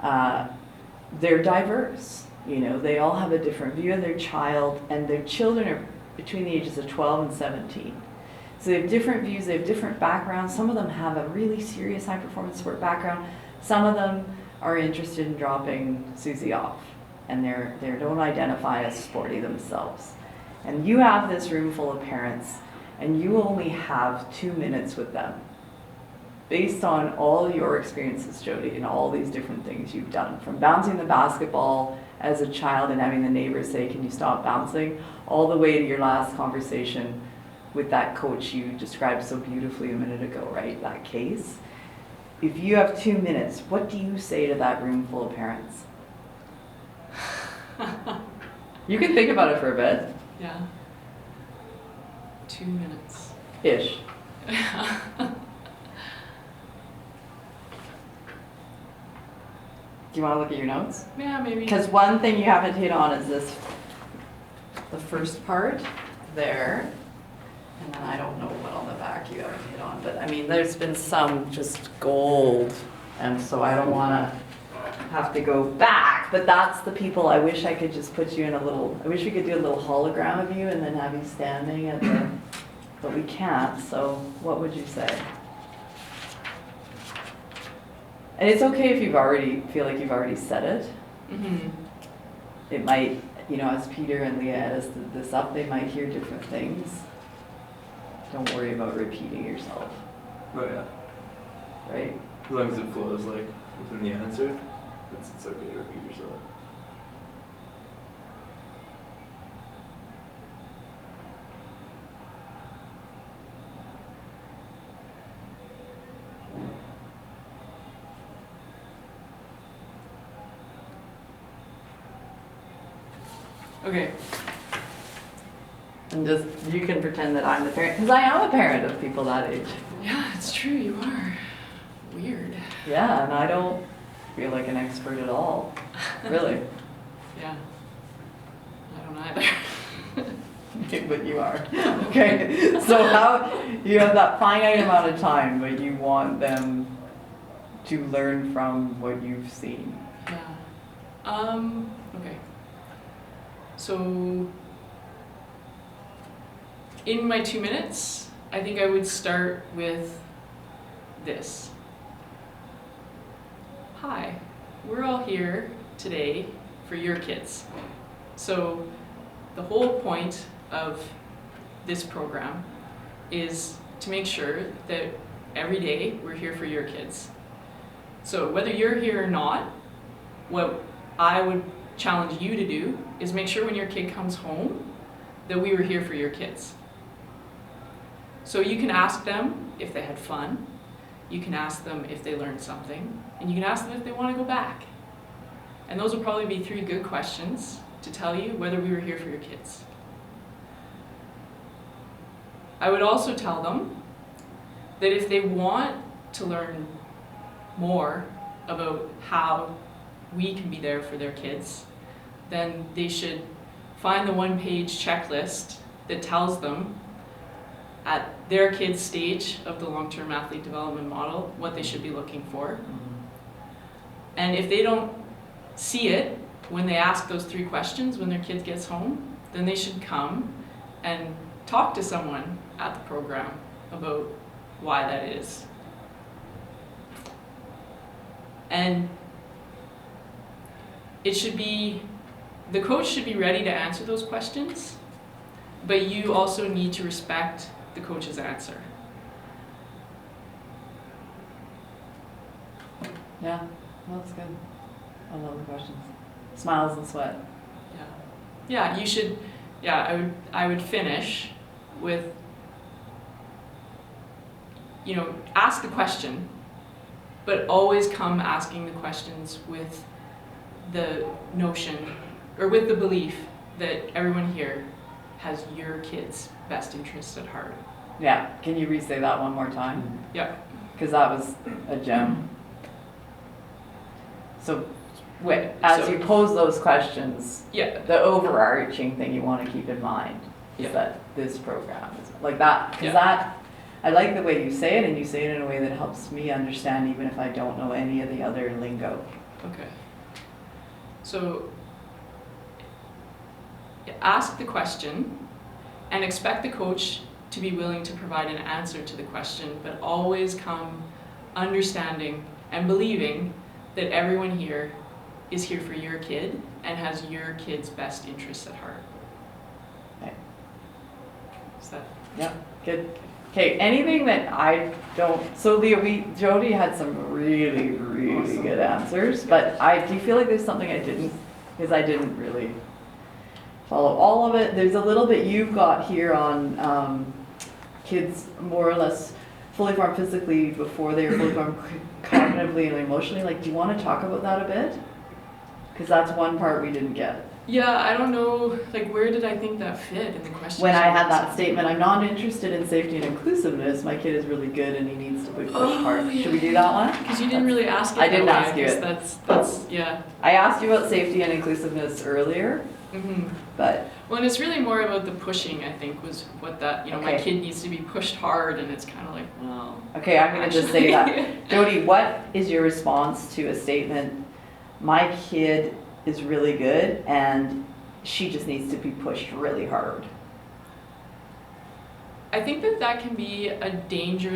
they're diverse. They all have a different view of their child, and their children are between the ages of 12 and 17. So they have different views, they have different backgrounds. Some of them have a really serious high performance sport background. Some of them are interested in dropping Susie off, and they don't identify as sporty themselves. And you have this room full of parents, and you only have 2 minutes with them. Based on all your experiences, Jody, and all these different things you've done, from bouncing the basketball as a child and having the neighbors say, "Can you stop bouncing?" all the way to your last conversation with that coach you described so beautifully a minute ago, right? That case. If you have 2 minutes, what do you say to that room full of parents? You can think about it for a bit. Yeah. 2 minutes. Ish. Do you want to look at your notes? Yeah, maybe. Because one thing you haven't hit on is the first part there. And then I don't know what on the back you haven't hit on. But I mean, there's been some just gold. And so I don't want to have to go back. But that's the people I wish I could just put you in I wish we could do a little hologram of you and then have you standing at but we can't. So what would you say? And it's okay if feel like you've already said it. Mm-hmm. It might, as Peter and Leah edited this up, they might hear different things. Don't worry about repeating yourself. Oh yeah. Right? As long as it flows within the answer, it's okay to repeat yourself. Okay. And just, you can pretend that I'm the parent, because I am a parent of people that age. Yeah, it's true, you are. Weird. Yeah, and I don't feel like an expert at all. Really. Yeah. I don't either. But you are. Okay. So how, you have that finite amount of time, but you want them to learn from what you've seen. Yeah. Okay. So, in my 2 minutes, I think I would start with this. Hi, we're all here today for your kids. So, the whole point of this program is to make sure that every day we're here for your kids. So, whether you're here or not, what I would challenge you to do is make sure when your kid comes home that we were here for your kids. So you can ask them if they had fun, you can ask them if they learned something, and you can ask them if they want to go back. And those will probably be 3 good questions to tell you whether we were here for your kids. I would also tell them that if they want to learn more about how we can be there for their kids, then they should find the 1-page checklist that tells them at their kid's stage of the long-term athlete development model what they should be looking for. And if they don't see it when they ask those 3 questions when their kid gets home, then they should come and talk to someone at the program about why that is. And the coach should be ready to answer those questions, but you also need to respect the coach's answer. Yeah, well, that's good. I love the questions. Smiles and sweat. Yeah, you should, I would finish with, ask the question, but always come asking the questions with the notion, or with the belief that everyone here has your kid's best interests at heart. Yeah, can you re-say that one more time? Yeah. Because that was a gem. So, as you pose those questions, the overarching thing you want to keep in mind is that this program is like that, because I like the way you say it, and you say it in a way that helps me understand even if I don't know any of the other lingo. Okay. So ask the question and expect the coach to be willing to provide an answer to the question, but always come understanding and believing that everyone here is here for your kid and has your kid's best interests at heart. Okay. Is that Yep, good. Okay, anything that I don't, so Leah, Jody had some really, really Awesome. good answers, but do you feel like there's something I didn't, because I didn't really follow all of it. There's a little bit you've got here on kids more or less fully formed physically before they were fully formed cognitively and emotionally. Like, do you want to talk about that a bit? Because that's one part we didn't get. Yeah, I don't know, like where did I think that fit in the question? When I had that statement, I'm not interested in safety and inclusiveness. My kid is really good and he needs to be pushed hard. Should we do that one? Because you didn't really ask it. I didn't that way. ask you guess it. That's yeah. I asked you about safety and inclusiveness earlier, but Well, and it's really more about the pushing, I think, was what that, my Okay. kid needs to be pushed hard, and it's kind of like, well. okay, I'm gonna just say that. actually- Jody, what is your response to a statement, my kid is really good and she just needs to be pushed really hard? I think that can be a dangerous